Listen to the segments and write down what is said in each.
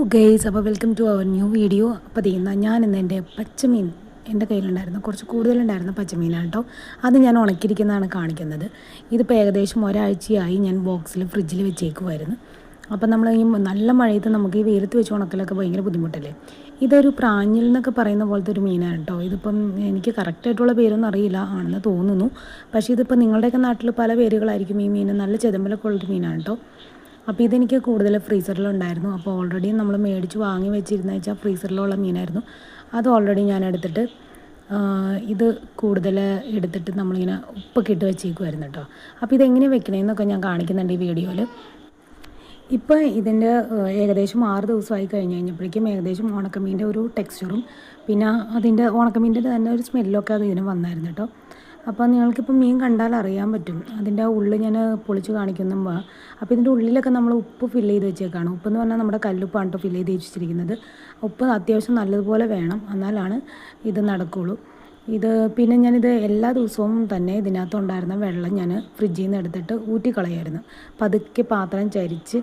Guys, അപ്പോൾ welcome to our new video. അപ്പോൾ ഞാൻ ഇന്ന് എൻ്റെ പച്ചമീൻ എൻ്റെ കയ്യിലുണ്ടായിരുന്നു, കുറച്ച് കൂടുതലുണ്ടായിരുന്ന പച്ചമീനാണ് കേട്ടോ. അത് ഞാൻ ഉണക്കിയിരിക്കുന്നതാണ് കാണിക്കുന്നത്. ഇതിപ്പോൾ ഏകദേശം ഒരാഴ്ചയായി ഞാൻ ബോക്സിൽ ഫ്രിഡ്ജിൽ വെച്ചേക്കുമായിരുന്നു. അപ്പോൾ നമ്മൾ ഈ നല്ല മഴയത്ത് നമുക്ക് ഈ വെയിലത്ത് വെച്ച് ഉണക്കലൊക്കെ ഭയങ്കര ബുദ്ധിമുട്ടല്ലേ. ഇതൊരു പ്രാഞ്ഞിൽ എന്നൊക്കെ പറയുന്ന പോലത്തെ ഒരു മീനാണ് കേട്ടോ. ഇതിപ്പം എനിക്ക് കറക്റ്റായിട്ടുള്ള പേരൊന്നും അറിയില്ല, ആണെന്ന് തോന്നുന്നു. പക്ഷേ ഇതിപ്പോൾ നിങ്ങളുടെയൊക്കെ നാട്ടിൽ പല പേരുകളായിരിക്കും. ഈ മീൻ നല്ല ചെതമ്പലൊക്കെ ഉള്ളൊരു മീനാണ് കേട്ടോ. അപ്പോൾ ഇതെനിക്ക് കൂടുതൽ ഫ്രീസറിലുണ്ടായിരുന്നു. അപ്പോൾ ഓൾറെഡി നമ്മൾ മേടിച്ച് വാങ്ങി വെച്ചിരുന്ന വെച്ചാൽ ഫ്രീസറിലുള്ള മീനായിരുന്നു. അത് ഓൾറെഡി ഞാൻ എടുത്തിട്ട് ഇത് കൂടുതൽ എടുത്തിട്ട് നമ്മളിങ്ങനെ ഉപ്പൊക്കെ ഇട്ട് വെച്ചേക്കുമായിരുന്നു കേട്ടോ. അപ്പോൾ ഇതെങ്ങനെ വെക്കണമെന്നൊക്കെ ഞാൻ കാണിക്കുന്നുണ്ട് ഈ വീഡിയോയിൽ. ഇപ്പോൾ ഇതിൻ്റെ ഏകദേശം 6 ദിവസമായി കഴിഞ്ഞപ്പോഴേക്കും ഏകദേശം ഉണക്കമീൻ്റെ ഒരു ടെക്സ്ചറും പിന്നെ അതിൻ്റെ ഉണക്കമീൻ്റെ തന്നെ ഒരു സ്മെല്ലൊക്കെ അത് ഇതിന് വന്നായിരുന്നു കേട്ടോ. അപ്പോൾ നിങ്ങൾക്കിപ്പോൾ മീൻ കണ്ടാൽ അറിയാൻ പറ്റും. അതിൻ്റെ ഉള്ളിൽ ഞാൻ പൊളിച്ച് കാണിക്കുമ്പോൾ അപ്പോൾ ഇതിൻ്റെ ഉള്ളിലൊക്കെ നമ്മൾ ഉപ്പ് ഫില്ല് ചെയ്ത് വെച്ചേക്കാണ്. ഉപ്പെന്ന് പറഞ്ഞാൽ നമ്മുടെ കല്ലുപ്പാണ് കേട്ടോ ഫില്ല് ചെയ്ത് വെച്ചിരിക്കുന്നത്. ഉപ്പ് അത്യാവശ്യം നല്ലതുപോലെ വേണം, എന്നാലാണ് ഇത് നടക്കുകയുള്ളൂ. പിന്നെ ഞാനിത് എല്ലാ ദിവസവും തന്നെ ഇതിനകത്തുണ്ടായിരുന്ന വെള്ളം ഞാൻ ഫ്രിഡ്ജിൽ നിന്ന് എടുത്തിട്ട് ഊറ്റിക്കളയായിരുന്നു. പതുക്കെ പാത്രം ചരിച്ച്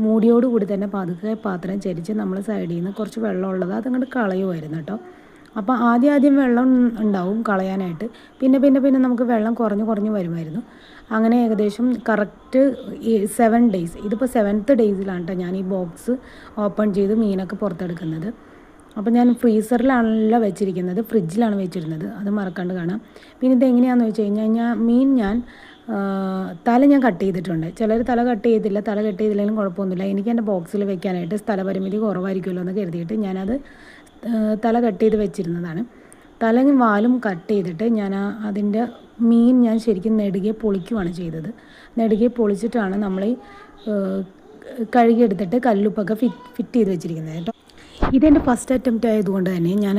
മൂടിയോടുകൂടി തന്നെ പതുക്കെ പാത്രം ചരിച്ച് നമ്മൾ സൈഡിൽ നിന്ന് കുറച്ച് വെള്ളമുള്ളത് അതങ്ങോട്ട് കളയുമായിരുന്നു കേട്ടോ. അപ്പോൾ ആദ്യം വെള്ളം ഉണ്ടാവും കളയാനായിട്ട്, പിന്നെ നമുക്ക് വെള്ളം കുറഞ്ഞ് വരുമായിരുന്നു. അങ്ങനെ ഏകദേശം കറക്റ്റ് 7 ഡേയ്സ്, ഇതിപ്പോൾ 7th ഡേയ്സിലാണ് കേട്ടോ ഞാൻ ഈ ബോക്സ് ഓപ്പൺ ചെയ്ത് മീനൊക്കെ പുറത്തെടുക്കുന്നത്. അപ്പോൾ ഞാൻ ഫ്രീസറിലാണല്ല വെച്ചിരിക്കുന്നത്, ഫ്രിഡ്ജിലാണ് വെച്ചിരുന്നത്, അത് മറക്കാണ്ട് കാണാം. പിന്നെ ഇതെങ്ങനെയാണെന്ന് വെച്ച് കഴിഞ്ഞാൽ മീൻ ഞാൻ തല ഞാൻ കട്ട് ചെയ്തിട്ടുണ്ട്. ചിലർ തല കട്ട് ചെയ്തില്ലെങ്കിലും കുഴപ്പമൊന്നുമില്ല. എനിക്ക് എൻ്റെ ബോക്സിൽ വെക്കാനായിട്ട് സ്ഥലപരിമിതി കുറവായിരിക്കുമല്ലോ എന്ന് കരുതിയിട്ട് ഞാനത് തല കട്ട് ചെയ്ത് വെച്ചിരുന്നതാണ്. തലയും വാലും കട്ട് ചെയ്തിട്ട് ഞാൻ അതിൻ്റെ മീൻ ഞാൻ ശരിക്കും നെടുകെ പൊളിക്കുകയാണ് ചെയ്തത്. നെടുകെ പൊളിച്ചിട്ടാണ് നമ്മൾ കഴുകിയെടുത്തിട്ട് കല്ലുപ്പൊക്കെ ഫിറ്റ് ചെയ്ത് വെച്ചിരിക്കുന്നത് കേട്ടോ. ഇതെൻ്റെ ഫസ്റ്റ് അറ്റംപ്റ്റ് ആയതുകൊണ്ട് തന്നെ ഞാൻ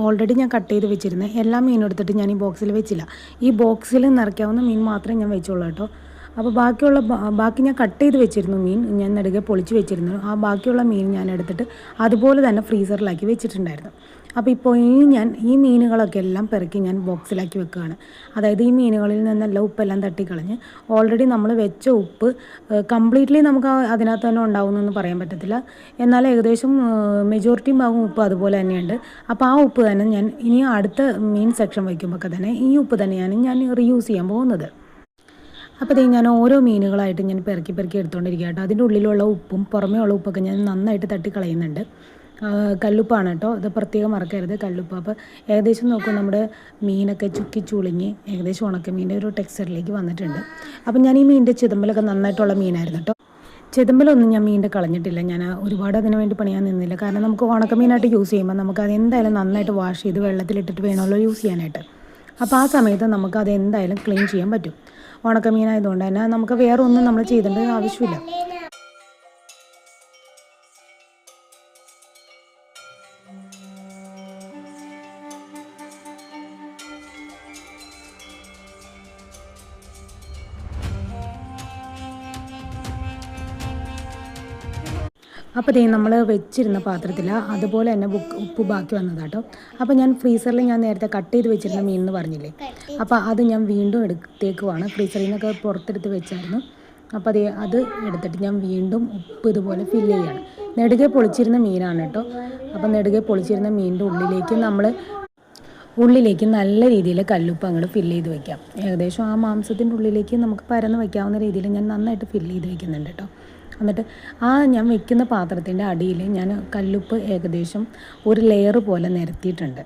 ഓൾറെഡി കട്ട് ചെയ്ത് വെച്ചിരുന്നത് എല്ലാ മീനും എടുത്തിട്ട് ഞാൻ ഈ ബോക്സിൽ വെച്ചില്ല. ഈ ബോക്സിൽ നിറയ്ക്കാവുന്ന മീൻ മാത്രമേ ഞാൻ വെച്ചുള്ളൂ കേട്ടോ. അപ്പോൾ ബാക്കി ഞാൻ കട്ട് ചെയ്ത് വെച്ചിരുന്നു മീൻ, ഞാൻ നെടുകെ പൊളിച്ച് വെച്ചിരുന്നു. ആ ബാക്കിയുള്ള മീൻ ഞാൻ എടുത്തിട്ട് അതുപോലെ തന്നെ ഫ്രീസറിലാക്കി വെച്ചിട്ടുണ്ടായിരുന്നു. അപ്പോൾ ഇപ്പോൾ ഈ മീനുകളൊക്കെ എല്ലാം പെറുക്കി ഞാൻ ബോക്സിലാക്കി വെക്കുകയാണ്. അതായത് ഈ മീനുകളിൽ നിന്നെല്ലാം ഉപ്പെല്ലാം തട്ടിക്കളഞ്ഞ് ഓൾറെഡി നമ്മൾ വെച്ച ഉപ്പ് കംപ്ലീറ്റ്ലി നമുക്ക് അതിനകത്ത് തന്നെ ഉണ്ടാവുമെന്നൊന്നും പറയാൻ പറ്റത്തില്ല. എന്നാൽ ഏകദേശം മെജോറിറ്റി ഭാഗം ഉപ്പ് അതുപോലെ തന്നെയുണ്ട്. അപ്പോൾ ആ ഉപ്പ് തന്നെ ഞാൻ ഇനി അടുത്ത മീൻ സെക്ഷൻ വയ്ക്കുമ്പോൾ തന്നെ ഈ ഉപ്പ് തന്നെയാണ് ഞാൻ റീയൂസ് ചെയ്യാൻ പോകുന്നത്. അപ്പോൾ ഞാൻ ഓരോ മീനുകളായിട്ട് ഞാൻ പെറുക്കി എടുത്തുകൊണ്ടിരിക്കുക കേട്ടോ. അതിൻ്റെ ഉള്ളിലുള്ള ഉപ്പും പുറമേ ഉള്ള ഉപ്പൊക്കെ ഞാൻ നന്നായിട്ട് തട്ടിക്കളയുന്നുണ്ട്. കല്ലുപ്പാണ് കേട്ടോ, ഇത് പ്രത്യേകം മറക്കരുത്, കല്ലുപ്പ്. അപ്പോൾ ഏകദേശം നോക്കും നമ്മുടെ മീനൊക്കെ ചുക്കി ചുളിഞ്ഞ് ഏകദേശം ഉണക്കമീൻ്റെ ഒരു ടെക്സ്ചറിലേക്ക് വന്നിട്ടുണ്ട്. അപ്പം ഞാൻ ഈ മീനിൻ്റെ ചെതമ്പലൊക്കെ നന്നായിട്ടുള്ള മീനായിരുന്നു കേട്ടോ. ചെതമ്പലൊന്നും ഞാൻ മീനിൻ്റെ കളഞ്ഞിട്ടില്ല. ഞാൻ ഒരുപാട് അതിന് വേണ്ടി പണിയാൻ നിന്നില്ല. കാരണം നമുക്ക് ഉണക്കമീനായിട്ട് യൂസ് ചെയ്യുമ്പോൾ നമുക്ക് അത് എന്തായാലും നന്നായിട്ട് വാഷ് ചെയ്ത് വെള്ളത്തിലിട്ടിട്ട് വേണമല്ലോ യൂസ് ചെയ്യാനായിട്ട്. അപ്പോൾ ആ സമയത്ത് നമുക്ക് അത് എന്തായാലും ക്ലീൻ ചെയ്യാൻ പറ്റും. ഉണക്കമീനായതുകൊണ്ട് തന്നെ നമുക്ക് വേറെ ഒന്നും നമ്മൾ ചെയ്തേണ്ട ആവശ്യമില്ല. അപ്പോൾ നമ്മൾ വെച്ചിരുന്ന പാത്രത്തിൽ അതുപോലെ തന്നെ ഉപ്പ് ബാക്കി വന്നതാട്ടോ. അപ്പോൾ ഞാൻ ഫ്രീസറിൽ ഞാൻ നേരത്തെ കട്ട് ചെയ്ത് വെച്ചിരുന്ന മീൻ എന്ന് പറഞ്ഞില്ലേ, അപ്പോൾ അത് ഞാൻ വീണ്ടും എടുത്തേക്കുവാണ്. ഫ്രീസറിൽ നിന്നൊക്കെ പുറത്തെടുത്ത് വെച്ചായിരുന്നു. അപ്പോൾ അത് എടുത്തിട്ട് ഞാൻ വീണ്ടും ഉപ്പ് ഇതുപോലെ ഫില്ല് ചെയ്യുകയാണ്. നെടുകെ പൊളിച്ചിരുന്ന മീനാണ് കേട്ടോ. അപ്പോൾ നെടുകെ പൊളിച്ചിരുന്ന മീനിൻ്റെ ഉള്ളിലേക്ക് നല്ല രീതിയിൽ കല്ലുപ്പ് അങ്ങോട്ട് ഫില്ല് ചെയ്ത് വെക്കാം. ഏകദേശം ആ മാംസത്തിൻ്റെ ഉള്ളിലേക്ക് നമുക്ക് പരന്ന് വയ്ക്കാവുന്ന രീതിയിൽ ഞാൻ നന്നായിട്ട് ഫില്ല് ചെയ്ത് വെക്കുന്നുണ്ട് കേട്ടോ. എന്നിട്ട് ഞാൻ വെക്കുന്ന പാത്രത്തിൻ്റെ അടിയിൽ ഞാൻ കല്ലുപ്പ് ഏകദേശം ഒരു ലെയർ പോലെ നിരത്തിയിട്ടുണ്ട്.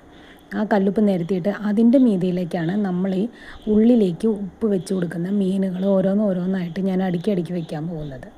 ആ കല്ലുപ്പ് നിരത്തിയിട്ട് അതിൻ്റെ മീതിയിലേക്കാണ് നമ്മൾ ഈ ഉള്ളിലേക്ക് ഉപ്പ് വെച്ച് കൊടുക്കുന്ന മീനുകൾ ഓരോന്നായിട്ട് ഞാൻ അടുക്കി വെക്കാൻ പോകുന്നത്.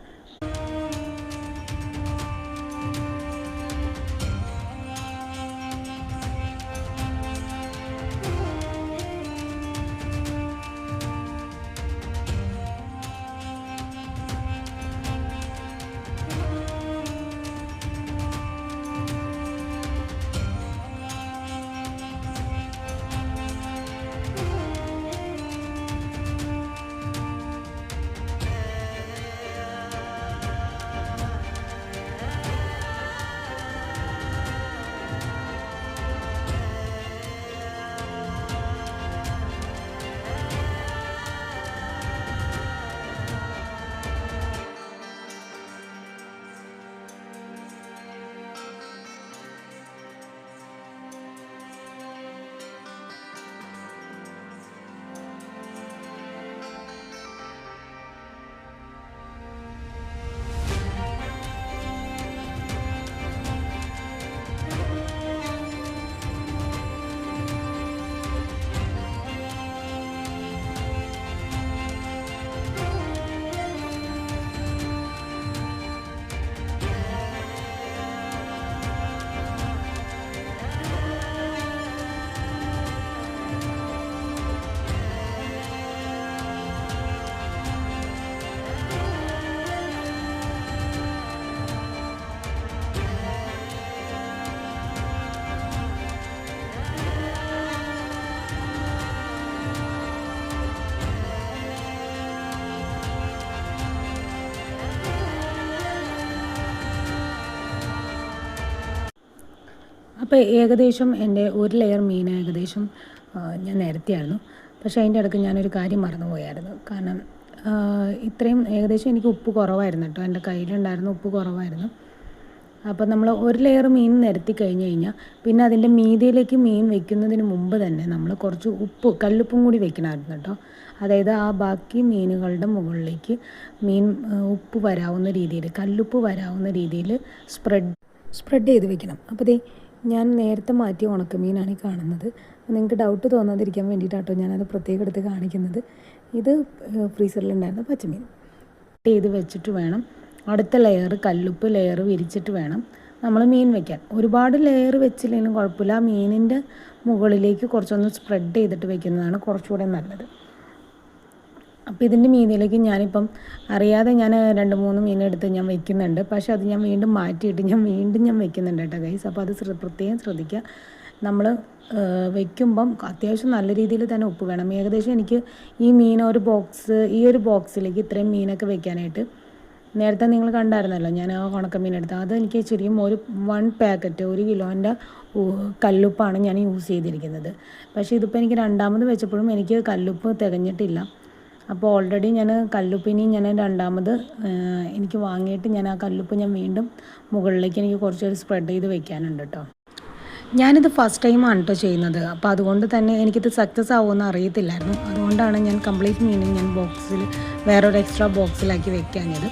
അപ്പോൾ ഏകദേശം എൻ്റെ ഒരു ലെയർ മീൻ ഏകദേശം ഞാൻ നിരത്തിയായിരുന്നു. പക്ഷേ അതിൻ്റെ ഇടയ്ക്ക് ഞാനൊരു കാര്യം മറന്നുപോയായിരുന്നു. കാരണം ഇത്രയും ഏകദേശം എനിക്ക് ഉപ്പ് കുറവായിരുന്നു കേട്ടോ, എൻ്റെ കയ്യിലുണ്ടായിരുന്ന ഉപ്പ് കുറവായിരുന്നു. അപ്പോൾ നമ്മൾ ഒരു ലെയർ മീൻ നിരത്തി കഴിഞ്ഞ് കഴിഞ്ഞാൽ പിന്നെ അതിൻ്റെ മീതിയിലേക്ക് മീൻ വെക്കുന്നതിന് മുമ്പ് തന്നെ നമ്മൾ കുറച്ച് ഉപ്പ് കല്ലുപ്പും കൂടി വെക്കണമായിരുന്നു കേട്ടോ. അതായത് ആ ബാക്കി മീനുകളുടെ മുകളിലേക്ക് മീൻ ഉപ്പ് വരാവുന്ന രീതിയിൽ, കല്ലുപ്പ് വരാവുന്ന രീതിയിൽ സ്പ്രെഡ് ചെയ്ത് വെക്കണം. അപ്പോൾ ദേ ഞാൻ നേരത്തെ മാറ്റിയ ഉണക്കമീനാണ് ഈ കാണുന്നത്. നിങ്ങൾക്ക് ഡൗട്ട് തോന്നാതിരിക്കാൻ വേണ്ടിയിട്ടാട്ടോ ഞാനത് പ്രത്യേകം എടുത്ത് കാണിക്കുന്നത്. ഇത് ഫ്രീസറിലുണ്ടായിരുന്ന പച്ചമീൻ ചെയ്ത് വെച്ചിട്ട് വേണം അടുത്ത ലെയർ കല്ലുപ്പ് ലെയർ വിരിച്ചിട്ട് വേണം നമ്മൾ മീൻ വയ്ക്കാൻ. ഒരുപാട് ലെയർ വെച്ചില്ലെങ്കിലും കുഴപ്പമില്ല, മീനിൻ്റെ മുകളിലേക്ക് കുറച്ചൊന്ന് സ്പ്രെഡ് ചെയ്തിട്ട് വെക്കുന്നതാണ് കുറച്ചുകൂടെ നല്ലത്. അപ്പോൾ ഇതിൻ്റെ മീനിലേക്ക് ഞാനിപ്പം അറിയാതെ ഞാൻ 2-3 മീനെടുത്ത് ഞാൻ വെക്കുന്നുണ്ട്. പക്ഷേ അത് ഞാൻ വീണ്ടും മാറ്റിയിട്ട് ഞാൻ വെക്കുന്നുണ്ട് കേട്ടോ ഗൈസ്. അപ്പോൾ അത് പ്രത്യേകം ശ്രദ്ധിക്കുക. നമ്മൾ വെക്കുമ്പം അത്യാവശ്യം നല്ല രീതിയിൽ തന്നെ ഉപ്പ് വേണം. ഏകദേശം എനിക്ക് ഈ ഒരു ബോക്സിലേക്ക് ഇത്രയും മീനൊക്കെ വെക്കാനായിട്ട് നേരത്തെ നിങ്ങൾ കണ്ടായിരുന്നല്ലോ ഞാൻ ആ ഉണക്കമീൻ എടുത്തത്. അത് എനിക്ക് ശരിക്കും 1 പാക്കറ്റ് 1 കിലോൻ്റെ കല്ലുപ്പാണ് ഞാൻ യൂസ് ചെയ്തിരിക്കുന്നത്. പക്ഷേ ഇതിപ്പോൾ എനിക്ക് രണ്ടാമത് വെച്ചപ്പോഴും എനിക്ക് കല്ലുപ്പ് തികഞ്ഞിട്ടില്ല. അപ്പോൾ ഓൾറെഡി ഞാൻ കല്ലുപ്പിനി ഞാൻ രണ്ടാമത് എനിക്ക് വാങ്ങിയിട്ട് ഞാൻ ആ കല്ലുപ്പ് ഞാൻ വീണ്ടും മുകളിലേക്ക് എനിക്ക് കുറച്ചൊരു സ്പ്രെഡ് ചെയ്ത് വെക്കാനുണ്ട് കേട്ടോ. ഞാനിത് ഫസ്റ്റ് ടൈമാണ് കേട്ടോ ചെയ്യുന്നത്. അപ്പോൾ അതുകൊണ്ട് തന്നെ എനിക്കിത് സക്സസ് ആവുമെന്ന് അറിയത്തില്ലായിരുന്നു. അതുകൊണ്ടാണ് ഞാൻ കംപ്ലീറ്റ് മീനിങ് ഞാൻ വേറൊരു എക്സ്ട്രാ ബോക്സിലാക്കി വെക്കാഞ്ഞത്.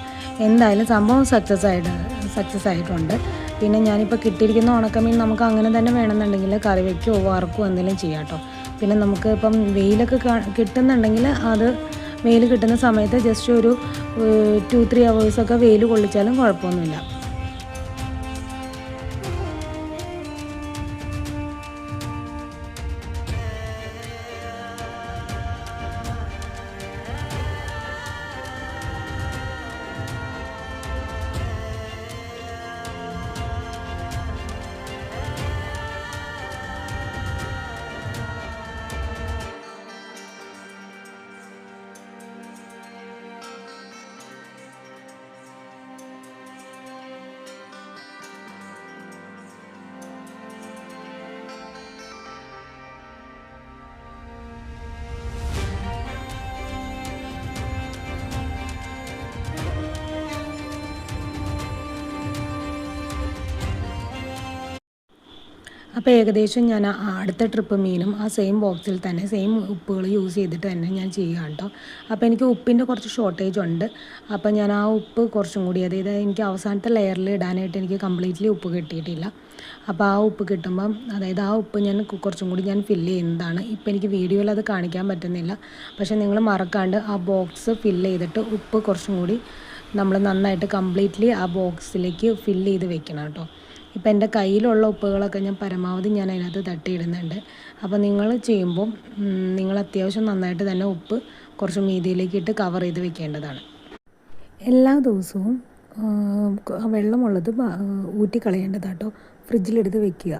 എന്തായാലും സംഭവം സക്സസ് ആയിട്ടുണ്ട്. പിന്നെ ഞാനിപ്പോൾ കിട്ടിയിരിക്കുന്ന ഉണക്കമീൻ നമുക്ക് അങ്ങനെ തന്നെ വേണമെന്നുണ്ടെങ്കിൽ കറി വയ്ക്കുകയോ വറക്കുകയോ എന്തെങ്കിലും ചെയ്യാം കേട്ടോ. പിന്നെ നമുക്ക് ഇപ്പം വെയിലൊക്കെ കിട്ടുന്നുണ്ടെങ്കിൽ അത് വെയിൽ കിട്ടുന്ന സമയത്ത് ജസ്റ്റ് ഒരു 2-3 hours വെയിൽ കൊള്ളിച്ചാലും കുഴപ്പമൊന്നുമില്ല. അപ്പോൾ ഏകദേശം ഞാൻ അടുത്ത ട്രിപ്പ് മീനും ആ സെയിം ബോക്സിൽ തന്നെ സെയിം ഉപ്പുകൾ യൂസ് ചെയ്തിട്ട് തന്നെ ഞാൻ ചെയ്യുക കേട്ടോ. അപ്പോൾ എനിക്ക് ഉപ്പിൻ്റെ കുറച്ച് ഷോർട്ടേജ് ഉണ്ട്. അപ്പോൾ ഞാൻ ആ ഉപ്പ് കുറച്ചും കൂടി, അതായത് എനിക്ക് അവസാനത്തെ ലെയറിൽ ഇടാനായിട്ട് എനിക്ക് കംപ്ലീറ്റ്ലി ഉപ്പ് കിട്ടിയിട്ടില്ല. അപ്പോൾ ആ ഉപ്പ് കിട്ടുമ്പം, അതായത് ആ ഉപ്പ് ഞാൻ കുറച്ചും കൂടി ഞാൻ ഫില്ല് ചെയ്യുന്നതാണ്. ഇപ്പോൾ എനിക്ക് വീഡിയോയിൽ അത് കാണിക്കാൻ പറ്റുന്നില്ല. പക്ഷേ നിങ്ങൾ മറക്കാണ്ട് ആ ബോക്സ് ഫില്ല് ചെയ്തിട്ട് ഉപ്പ് കുറച്ചും കൂടി നമ്മൾ നന്നായിട്ട് കംപ്ലീറ്റ്ലി ആ ബോക്സിലേക്ക് ഫില്ല് ചെയ്ത് വെക്കണം കേട്ടോ. ഇപ്പം എൻ്റെ കയ്യിലുള്ള ഉപ്പുകളൊക്കെ ഞാൻ പരമാവധി ഞാൻ അതിനകത്ത് തട്ടിയിടുന്നുണ്ട്. അപ്പോൾ നിങ്ങൾ ചെയ്യുമ്പോൾ നിങ്ങൾ അത്യാവശ്യം നന്നായിട്ട് തന്നെ ഉപ്പ് കുറച്ച് മീതിയിലേക്ക് ഇട്ട് കവർ ചെയ്ത് വെക്കേണ്ടതാണ്. എല്ലാ ദിവസവും വെള്ളമുള്ളത് ഊറ്റിക്കളയേണ്ടതാട്ടോ. ഫ്രിഡ്ജിലെടുത്ത് വെക്കുക.